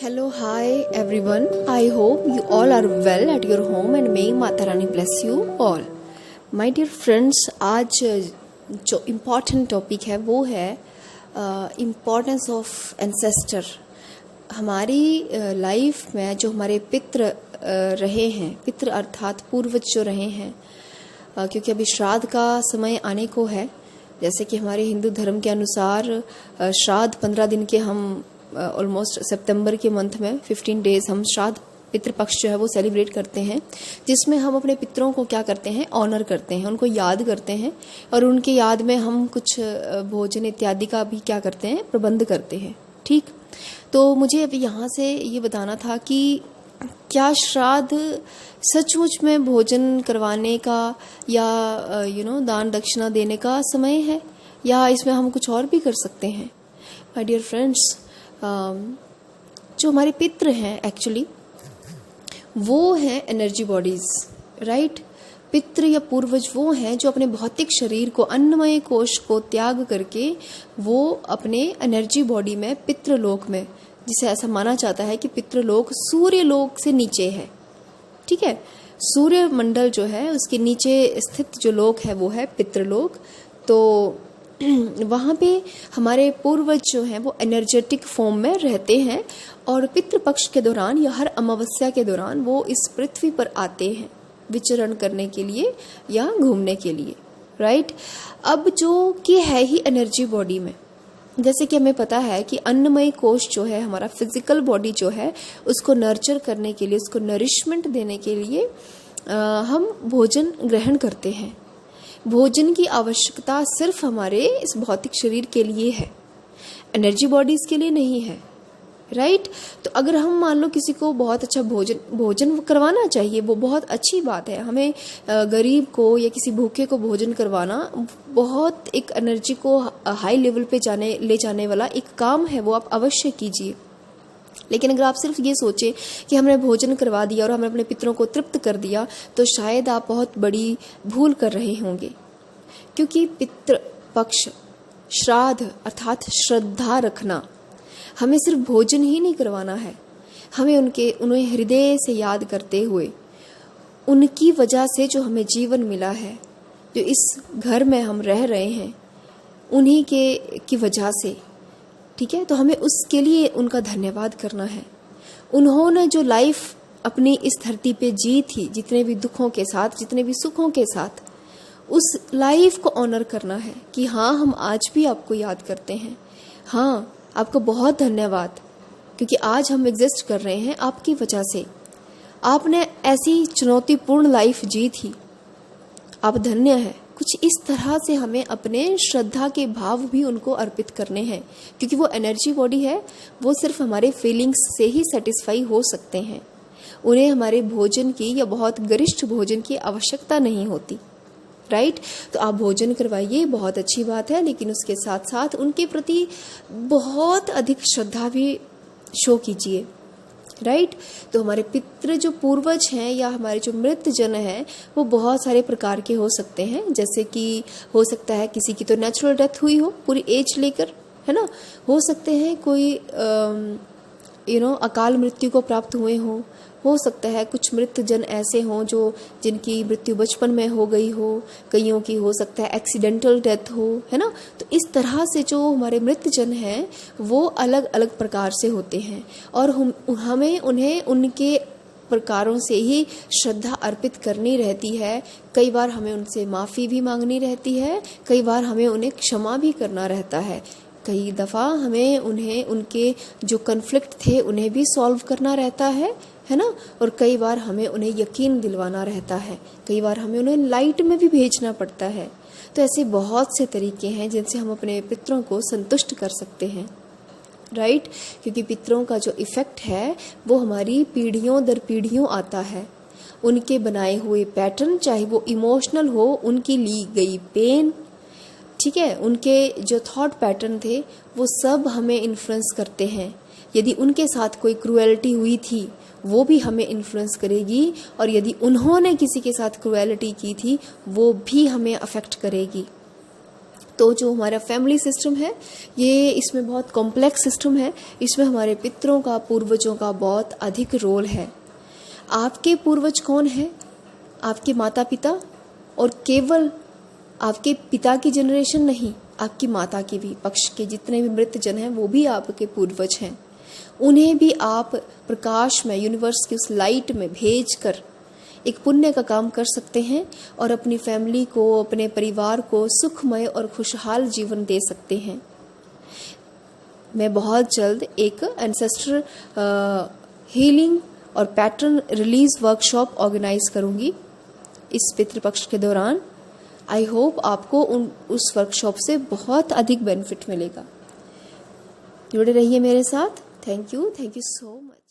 Hello, hi everyone. I hope you all are well at your home and may Mata Rani bless you all. My dear friends, आज जो important topic है वो है importance of ancestor. हमारी life में जो हमारे पितृ रहे हैं, पितृ अर्थात पूर्वज जो रहे हैं, क्योंकि अभी श्राद्ध का समय आने को है. जैसे कि हमारे हिंदू धर्म के अनुसार श्राद्ध 15 दिन के हम ऑलमोस्ट सितंबर के मंथ में 15 डेज हम श्राद्ध पितृपक्ष जो है वो सेलिब्रेट करते हैं, जिसमें हम अपने पितरों को क्या करते हैं, ऑनर करते हैं, उनको याद करते हैं और उनके याद में हम कुछ भोजन इत्यादि का भी क्या करते हैं, प्रबंध करते हैं. ठीक, तो मुझे अभी यहाँ से ये बताना था कि क्या श्राद्ध सचमुच में भोजन करवाने का या दान दक्षिणा देने का समय है, या इसमें हम कुछ और भी कर सकते हैं. माय डियर फ्रेंड्स, जो हमारे पितृ हैं एक्चुअली वो हैं एनर्जी बॉडीज, राइट. पितृ या पूर्वज वो हैं जो अपने भौतिक शरीर को, अन्नमय कोश को त्याग करके वो अपने एनर्जी बॉडी में पितृलोक में, जिसे ऐसा माना जाता है कि पितृलोक सूर्य लोक से नीचे है. ठीक है, सूर्य मंडल जो है उसके नीचे स्थित जो लोक है वो है पितृलोक. तो वहाँ पे हमारे पूर्वज जो हैं वो एनर्जेटिक फॉर्म में रहते हैं और पितृपक्ष के दौरान या हर अमावस्या के दौरान वो इस पृथ्वी पर आते हैं विचरण करने के लिए या घूमने के लिए, राइट. अब जो कि है ही एनर्जी बॉडी में, जैसे कि हमें पता है कि अन्नमय कोश जो है हमारा फिजिकल बॉडी जो है उसको नर्चर करने के लिए, उसको नरिशमेंट देने के लिए हम भोजन ग्रहण करते हैं. भोजन की आवश्यकता सिर्फ हमारे इस भौतिक शरीर के लिए है, एनर्जी बॉडीज के लिए नहीं है, राइट. तो अगर हम मान लो किसी को बहुत अच्छा भोजन करवाना चाहिए, वो बहुत अच्छी बात है. हमें गरीब को या किसी भूखे को भोजन करवाना बहुत एक एनर्जी को हाई लेवल पे ले जाने वाला एक काम है, वो आप अवश्य कीजिए. लेकिन अगर आप सिर्फ ये सोचें कि हमने भोजन करवा दिया और हमने अपने पितरों को तृप्त कर दिया, तो शायद आप बहुत बड़ी भूल कर रहे होंगे. क्योंकि पितृ पक्ष, श्राद्ध अर्थात श्रद्धा रखना, हमें सिर्फ भोजन ही नहीं करवाना है, हमें उन्हें हृदय से याद करते हुए, उनकी वजह से जो हमें जीवन मिला है, जो इस घर में हम रह रहे हैं, उन्हीं की वजह से, ठीक है. तो हमें उसके लिए उनका धन्यवाद करना है. उन्होंने जो लाइफ अपनी इस धरती पे जी थी, जितने भी दुखों के साथ, जितने भी सुखों के साथ, उस लाइफ को ऑनर करना है कि हाँ, हम आज भी आपको याद करते हैं. हाँ, आपको बहुत धन्यवाद, क्योंकि आज हम एग्जिस्ट कर रहे हैं आपकी वजह से. आपने ऐसी चुनौतीपूर्ण लाइफ जी थी, आप धन्य हैं. कुछ इस तरह से हमें अपने श्रद्धा के भाव भी उनको अर्पित करने हैं, क्योंकि वो एनर्जी बॉडी है, वो सिर्फ हमारे फीलिंग्स से ही सेटिस्फाई हो सकते हैं. उन्हें हमारे भोजन की या बहुत गरिष्ठ भोजन की आवश्यकता नहीं होती, राइट. तो आप भोजन करवाइए, बहुत अच्छी बात है, लेकिन उसके साथ साथ उनके प्रति बहुत अधिक श्रद्धा भी शो कीजिए, राइट. तो हमारे पितृ जो पूर्वज हैं या हमारे जो मृत जन हैं वो बहुत सारे प्रकार के हो सकते हैं. जैसे कि हो सकता है किसी की तो नेचुरल डेथ हुई हो पूरी एज लेकर, है ना. हो सकते हैं कोई अकाल मृत्यु को प्राप्त हुए हो सकता है कुछ मृत जन ऐसे हों जिनकी मृत्यु बचपन में हो गई हो, कईयों की हो सकता है एक्सीडेंटल डेथ हो, है ना. तो इस तरह से जो हमारे मृत जन हैं वो अलग अलग प्रकार से होते हैं और हमें उन्हें उनके प्रकारों से ही श्रद्धा अर्पित करनी रहती है. कई बार हमें उनसे माफ़ी भी मांगनी रहती है, कई बार हमें उन्हें क्षमा भी करना रहता है, कई दफ़ा हमें उन्हें उनके जो कन्फ्लिक्ट थे उन्हें भी सॉल्व करना रहता है ना. और कई बार हमें उन्हें यकीन दिलवाना रहता है, कई बार हमें उन्हें लाइट में भी भेजना पड़ता है. तो ऐसे बहुत से तरीके हैं जिनसे हम अपने पितरों को संतुष्ट कर सकते हैं, राइट. क्योंकि पितरों का जो इफ़ेक्ट है वो हमारी पीढ़ियों दर पीढ़ियों आता है. उनके बनाए हुए पैटर्न, चाहे वो इमोशनल हो, उनकी ली गई पेन, ठीक है, उनके जो थॉट पैटर्न थे वो सब हमें इन्फ्लुएंस करते हैं. यदि उनके साथ कोई क्रूएलिटी हुई थी वो भी हमें इन्फ्लुएंस करेगी, और यदि उन्होंने किसी के साथ क्रूएलिटी की थी वो भी हमें अफेक्ट करेगी. तो जो हमारा फैमिली सिस्टम है, ये इसमें बहुत कॉम्प्लेक्स सिस्टम है। इसमें हमारे पितरों का, पूर्वजों का बहुत अधिक रोल है। आपके पूर्वज कौन है? आपके माता पिता, और केवल आपके पिता की जनरेशन नहीं, आपकी माता के भी पक्ष के जितने भी मृत जन हैं वो भी आपके पूर्वज हैं। उन्हें भी आप प्रकाश में, यूनिवर्स की उस लाइट में भेजकर एक पुण्य का काम कर सकते हैं और अपनी फैमिली को, अपने परिवार को सुखमय और खुशहाल जीवन दे सकते हैं। मैं बहुत जल्द एक एंसेस्टर हीलिंग और पैटर्न रिलीज वर्कशॉप ऑर्गेनाइज करूंगी इस पितृपक्ष के दौरान। आई होप आपको उस वर्कशॉप से बहुत अधिक बेनिफिट मिलेगा। जुड़े रहिए मेरे साथ। Thank you so much.